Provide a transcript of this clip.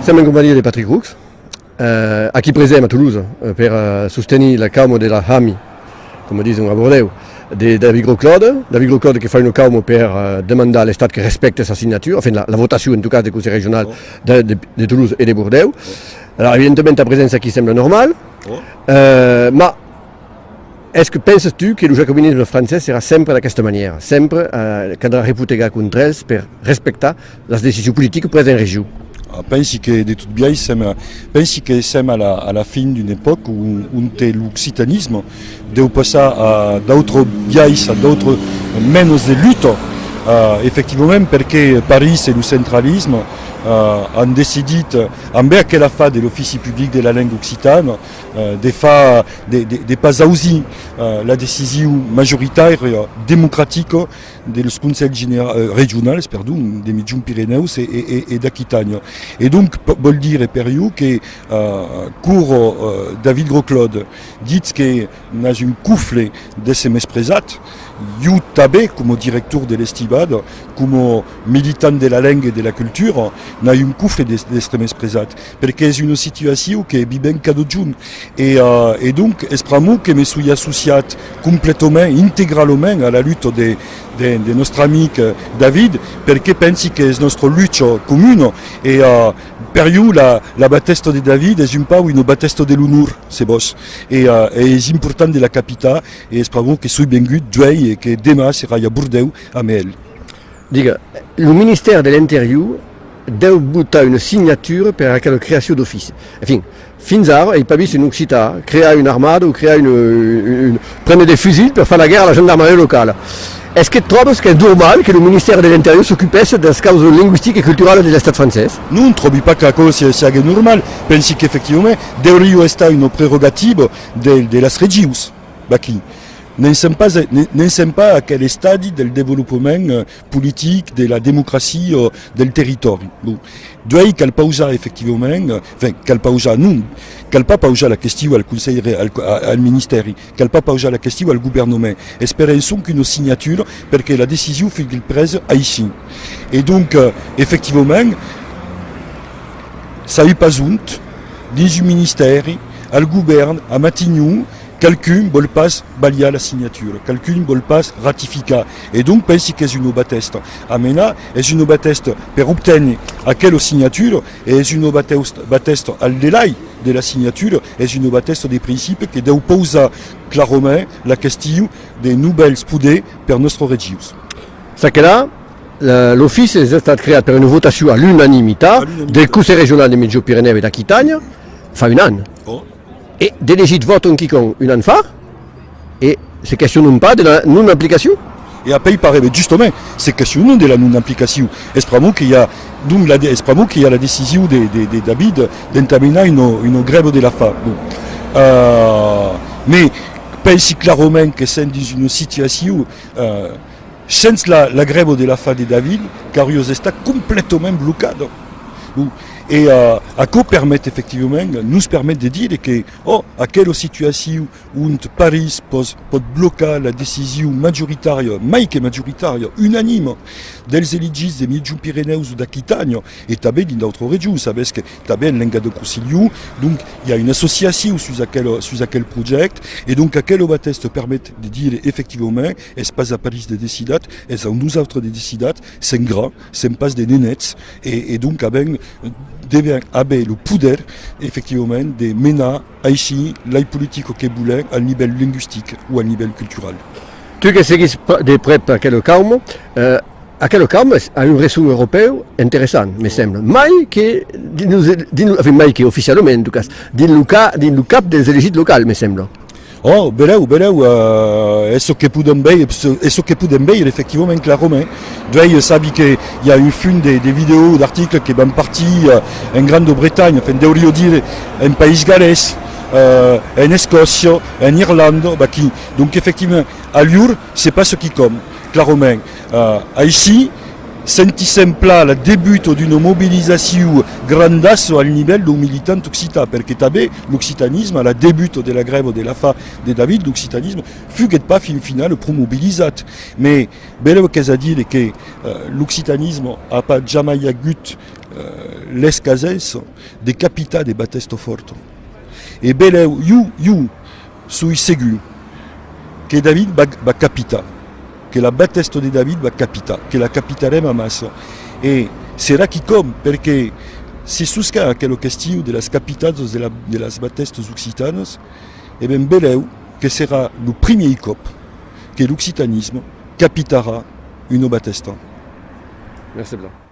Siamo in compagnia di Patrick Roux, a chi presente a Toulouse per sostenere la causa della HAMI, come dicono a Bordeaux, di David Grosclaude. David Grosclaude che fa una causa per demandare all'État che rispecti sa signature, enfin la votazione in tout cas del Conseil régional di Toulouse e di Bordeaux. Alors evidentemente la presenza qui sembra normale, ma est-ce que penses-tu que le jacobinisme français sera sempre de questa maniera, sempre cadrà reputega contre elles per rispettare le decisioni politiche prese in région? Pensi che di tutto biais siamo alla fine di un'epoca un l'occitanisme deve passare da altro biais, da altro meno di lutto, effettivamente perché Paris e il centralisme hanno deciso, anche che la fa dell'Office public della lingua occitana, di pas usi la decisione maggioritaria democratica del Consiglio regionale, dei Migiuni Pirineus e d'Aquitania. E donc vuol dire per io che David Grosclaude dit che n'a un couffle de se mespresat, io també, come direttore dell'Estibad, come militant della lingua e della cultura, n'a un couffle de se mespresat, perché è una situazione che vive cada giorno. E donc espramo che mi sono associato completamente, integralmente alla lutte del nostro amico David, perché pensi che è il nostro luce comune e per io la battesta di David è un po' una battesta dell'onore, se vos, e è importante la capitale e espramo che sono benvenuto giù e che demain sarà a Bordeaux a Mel. Dica, il Ministero dell'Interior deve buttare una signatura per la creazione d'office. Enfin, fins ara il pas visto in Occità creare un'armata o creare prendere dei fucili per fare la guerra alla gendarmeria locale. Est-ce que tu trouves que c'est normal que le ministère de l'Intérieur s'occupesse des causes linguistiques et culturelles de l'État français? Non trovi pas que la cosa sia normale, pensi che effettivamente dovrebbe essere una prerogativa delle regius. Non siamo pas a quel stadio del développement politique, della democrazia, del territorio. Dove calpausa effettivamente, calpausa la questione al Consiglio, al Ministero, calpausa la questione al Gouvernement. Esperenza che una signatura perché la decisione fu presa ici. E donc, effettivamente, ça n'est pas sunt, des ministeri, al Gouvernement, à Matignon, quelqu'un vuole pas baliare la signatura, quelqu'un vuole pas ratificar. E donc pensi che è una battesta. A mena è una battesta per ottenere quella signatura e è una battesta al di là della signatura, è una battesta dei principi che deve posare chiaramente la questione dei nuovi spudè per nostro regius. Sa che là, l'office è stato creato per una votazione all'unanimità del Conseil régional des Midi-Pyrénées e d'Aquitania fa un anno. E delegit voto chi con un anno fa e si questionano pas della non applicazione? E a poi pare giustamente si questionano della non applicazione. Espramo che hi ha la decisione di David di entamare una greve della FA. Ma pensi chiaramente che siamo in una situazione senza la greve della FA di David, che sta completamente bloccata. E a quoi permet effectivement nous permet de dire que à quelle situation où Paris peut bloquer la décision majoritaire, mais que majoritaire, unanime des élites des Midi-Pyrénées ou d'Aquitania et tabé dans d'autres régions. Vous savez que tabé l'enga de Consiglio, donc il y a une association sur quel projet et donc à quel obatest permet de dire effectivement est-ce pas à Paris de décider, est-ce à nous autres de décider, c'est grand, c'est pas des nénettes et donc deve avere le poder effectivement de mener ici la politique che vuole a livello linguistique ou a livello culturale. Tu che segui de près a quel calme, a quel calme a un réseau europeo interessante, mi sembra. Mai che ufficialmente, in tout cas, din cap des élites locales, mi sembra. Beleu, eso che podem veure effectivement clairement. Dove sabi che il y a une fin de vidéos, d'articles qui van partir en Grande-Bretagne, enfin deurio dire en Pays Galles, en Escocia, en Irlande, donc effectivement à Lure, c'est pas ce qui comme, clairement. Ici, sentissem pla la debut d'une mobilisation grandasso al livello del militante occitan, perché també l'occitanisme, la debut de la grève de la fa de David, l'occitanisme fuguet pas fin final promobilisat. Mais bello che a dire che l'occitanisme a pas jamais agut les casens de capita de Batesto Forte. Et beleu, you, sui segu, que David va capita, que la Batesto de David va capita, que la capitarem a massa. Et serà qui comme, perché si susca aquel castillo de las capitades de las Batestos occitanes, et ben beleu, que sera le premier cop que l'occitanisme capitara une Batesta. Merci Blanc.